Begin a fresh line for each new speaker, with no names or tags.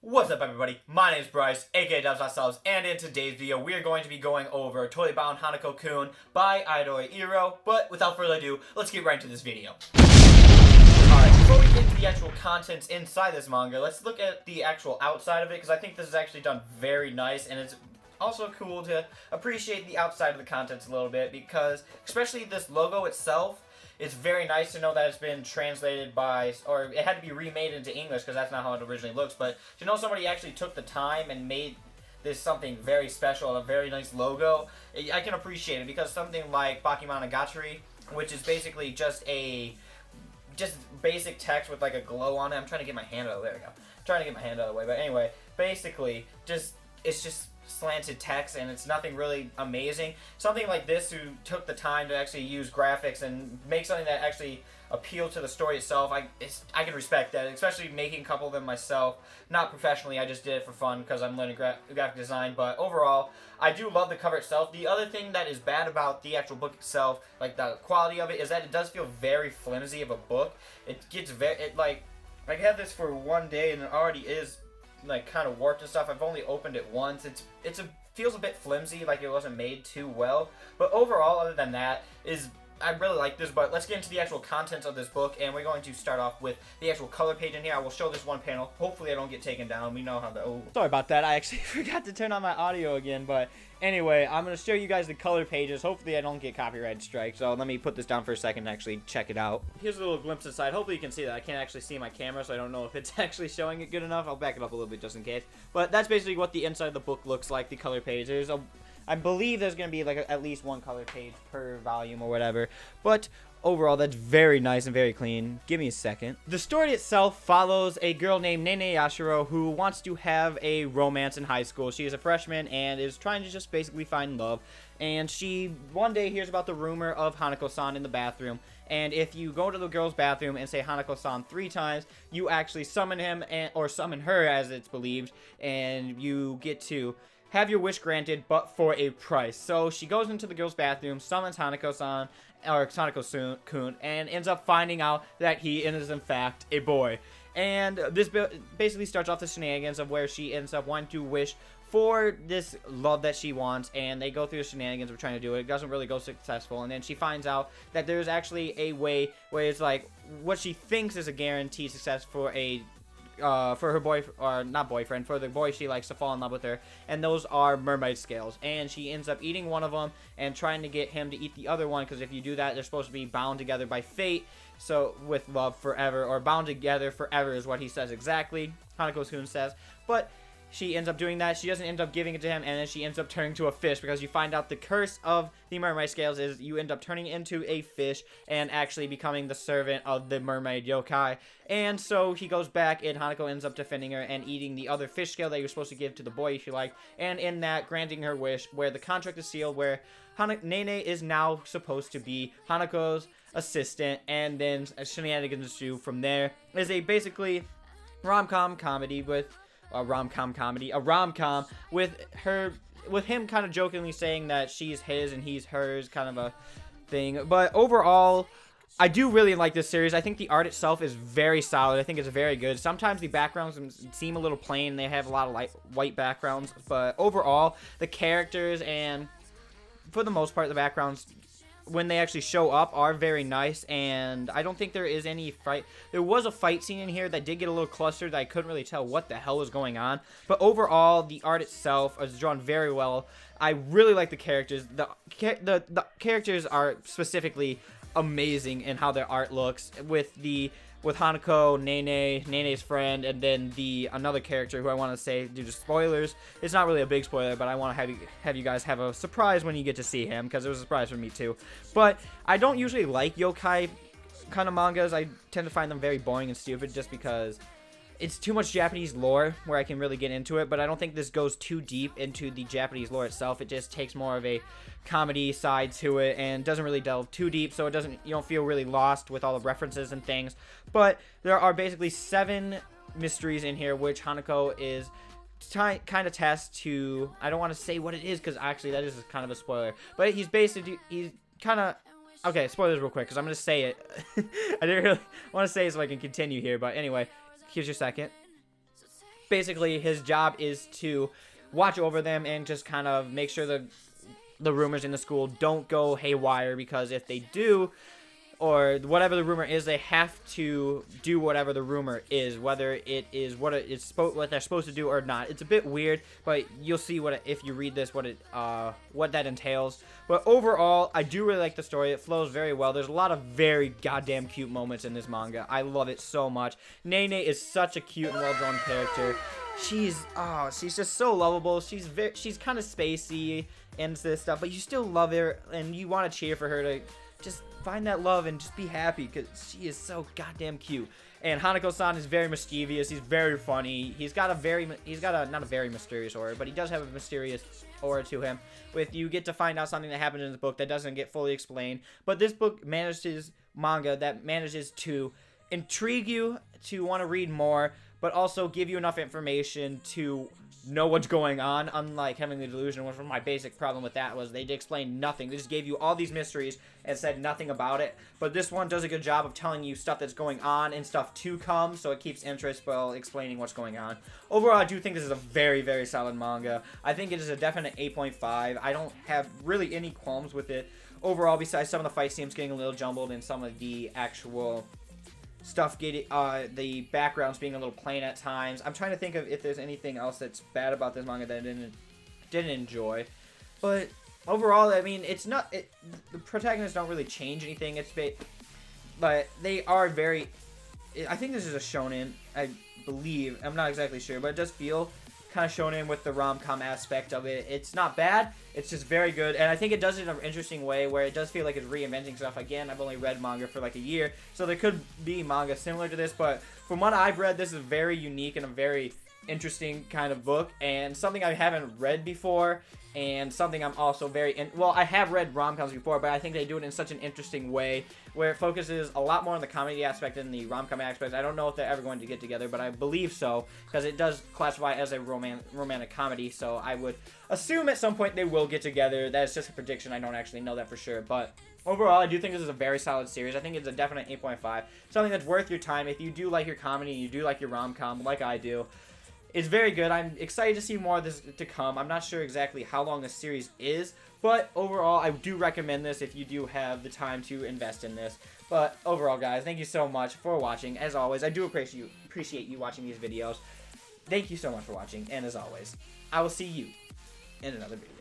What's up, everybody? My name is Bryce, aka DubsNotSubs, and in today's video, we are going to be going over Toilet Bound Hanako Kun by AidaIro. But without further ado, let's get right into this video. Alright, before we get into the actual contents inside this manga, let's look at the actual outside of it, because I think this is actually done very nice, and it's also cool to appreciate the outside of the contents a little bit, because especially this logo itself, it's very nice to know that it's been translated by, or it had to be remade into English because that's not how it originally looks, but to know somebody actually took the time and made this something very special, a very nice logo, I can appreciate it, because something like Bakemonogatari, which is basically just basic text with like a glow on it. I'm trying to get my hand out of there. There we go. I'm trying to get my hand out of the way, but anyway, basically, it's just slanted text, and it's nothing really amazing. Something like this, who took the time to actually use graphics and make something that actually appealed to the story itself, I can respect that, especially making a couple of them myself. Not professionally, I just did it for fun because I'm learning graphic design, but overall, I do love the cover itself. The other thing that is bad about the actual book itself, like the quality of it, is that it does feel very flimsy of a book. It gets like I had this for one day and it already is like kind of warped and stuff. I've only opened it once. It feels a bit flimsy, like it wasn't made too well. But overall, other than that, I really like this. But let's get into the actual contents of this book, and we're going to start off with the actual color page in here. I will show this one panel. Hopefully I don't get taken down. We know how the sorry about that. I actually forgot to turn on my audio again, but anyway, I'm going to show you guys the color pages. Hopefully I don't get copyright strike, so let me put this down for a second and actually check it out. Here's a little glimpse inside. Hopefully you can see that. I can't actually see my camera, so I don't know if it's actually showing it good enough. I'll back it up a little bit just in case. But that's basically what the inside of the book looks like, the color page. I believe there's going to be like at least one color page per volume or whatever. But overall, that's very nice and very clean. Give me a second. The story itself follows a girl named Nene Yashiro who wants to have a romance in high school. She is a freshman and is trying to just basically find love. And she one day hears about the rumor of Hanako-san in the bathroom. And if you go to the girl's bathroom and say Hanako-san 3 times, you actually summon him, or summon her as it's believed. And you get to have your wish granted, but for a price. So she goes into the girl's bathroom, summons Hanako-san, or Hanako-kun, and ends up finding out that he is in fact a boy. And this basically starts off the shenanigans of where she ends up wanting to wish for this love that she wants, and they go through the shenanigans of trying to do it. It doesn't really go successful, and then she finds out that there's actually a way where it's like what she thinks is a guaranteed success for her boyfriend, or not boyfriend, for the boy she likes to fall in love with her, and those are mermaid scales. And she ends up eating one of them and trying to get him to eat the other one, because if you do that, they're supposed to be bound together by fate, so with love forever, or bound together forever is what he says exactly, Hanako-kun says. But she ends up doing that. She doesn't end up giving it to him, and then she ends up turning to a fish, because you find out the curse of the mermaid scales is you end up turning into a fish and actually becoming the servant of the mermaid yokai. And so he goes back, and Hanako ends up defending her and eating the other fish scale that you're supposed to give to the boy if you like, and in that granting her wish, where the contract is sealed, where Nene is now supposed to be Hanako's assistant, and then shenanigans ensue from there. Is a basically rom-com comedy with a rom-com with him kind of jokingly saying that she's his and he's hers, kind of a thing. But overall, I do really like this series. I think the art itself is very solid. I think it's very good. Sometimes the backgrounds seem a little plain. They have a lot of white backgrounds, but overall, the characters and for the most part the backgrounds, when they actually show up, are very nice. And I don't think there is any fight. There was a fight scene in here that did get a little clustered. I couldn't really tell what the hell was going on. But overall, the art itself is drawn very well. I really like the characters. The characters are specifically amazing in how their art looks. With Hanako, Nene's friend, and then another character who I want to say, due to spoilers, it's not really a big spoiler, but I want to have you guys have a surprise when you get to see him, because it was a surprise for me too. But I don't usually like yokai kind of mangas. I tend to find them very boring and stupid, just because it's too much Japanese lore where I can really get into it, but I don't think this goes too deep into the Japanese lore itself. It just takes more of a comedy side to it and doesn't really delve too deep, so you don't feel really lost with all the references and things. But there are basically 7 mysteries in here, which Hanako is kind of tasked to. I don't want to say what it is, because actually that is kind of a spoiler, but he's kind of. Okay, spoilers real quick, because I'm going to say it. I didn't really want to say it so I can continue here, but anyway, here's your second. basically his job is to watch over them and just kind of make sure the rumors in the school don't go haywire, because if they do, or whatever the rumor is, they have to do whatever the rumor is, whether it is what they're supposed to do or not. It's a bit weird, but you'll see if you read this what that entails. But overall, I do really like the story. It flows very well. There's a lot of very goddamn cute moments in this manga. I love it so much. Nene is such a cute and well-drawn character. She's just so lovable. She's kind of spacey and this stuff, but you still love her and you want to cheer for her to just find that love and just be happy, because she is so goddamn cute. And Hanako-san is very mischievous. He's very funny. He's got not a very mysterious aura, but he does have a mysterious aura to him. You get to find out something that happened in the book that doesn't get fully explained. But this book manages to intrigue you to want to read more, but also give you enough information to know what's going on, unlike Having the Delusion, which was my basic problem with that, was they explained nothing. They just gave you all these mysteries and said nothing about it. But this one does a good job of telling you stuff that's going on and stuff to come, so it keeps interest while explaining what's going on. Overall, I do think this is a very, very solid manga. I think it is a definite 8.5. I don't have really any qualms with it. Overall, besides some of the fight scenes getting a little jumbled and some of the actual stuff getting the backgrounds being a little plain at times. I'm trying to think of if there's anything else that's bad about this manga that I didn't enjoy. But overall, I mean, the protagonists don't really change anything. But they are very. I think this is a shonen. I believe. I'm not exactly sure, but it does feel kind of shonen with the rom-com aspect of it. It's not bad. It's just very good, and I think it does it in an interesting way where it does feel like it's reinventing stuff. Again, I've only read manga for like a year, so there could be manga similar to this, but from what I've read, this is very unique and a very interesting kind of book, and something I haven't read before, and something I'm also well, I have read rom-coms before, but I think they do it in such an interesting way where it focuses a lot more on the comedy aspect than the rom-com aspect. I don't know if they're ever going to get together, but I believe so, because it does classify as a romantic comedy, so I would assume at some point they will get together. That's just a prediction. I don't actually know that for sure, but overall, I do think this is a very solid series. I think it's a definite 8.5. Something that's worth your time if you do like your comedy and you do like your rom-com like I do. It's very good. I'm excited to see more of this to come. I'm not sure exactly how long this series is, but overall, I do recommend this if you do have the time to invest in this. But overall, guys, thank you so much for watching. As always, I do appreciate you watching these videos. Thank you so much for watching, and as always, I will see you in another video.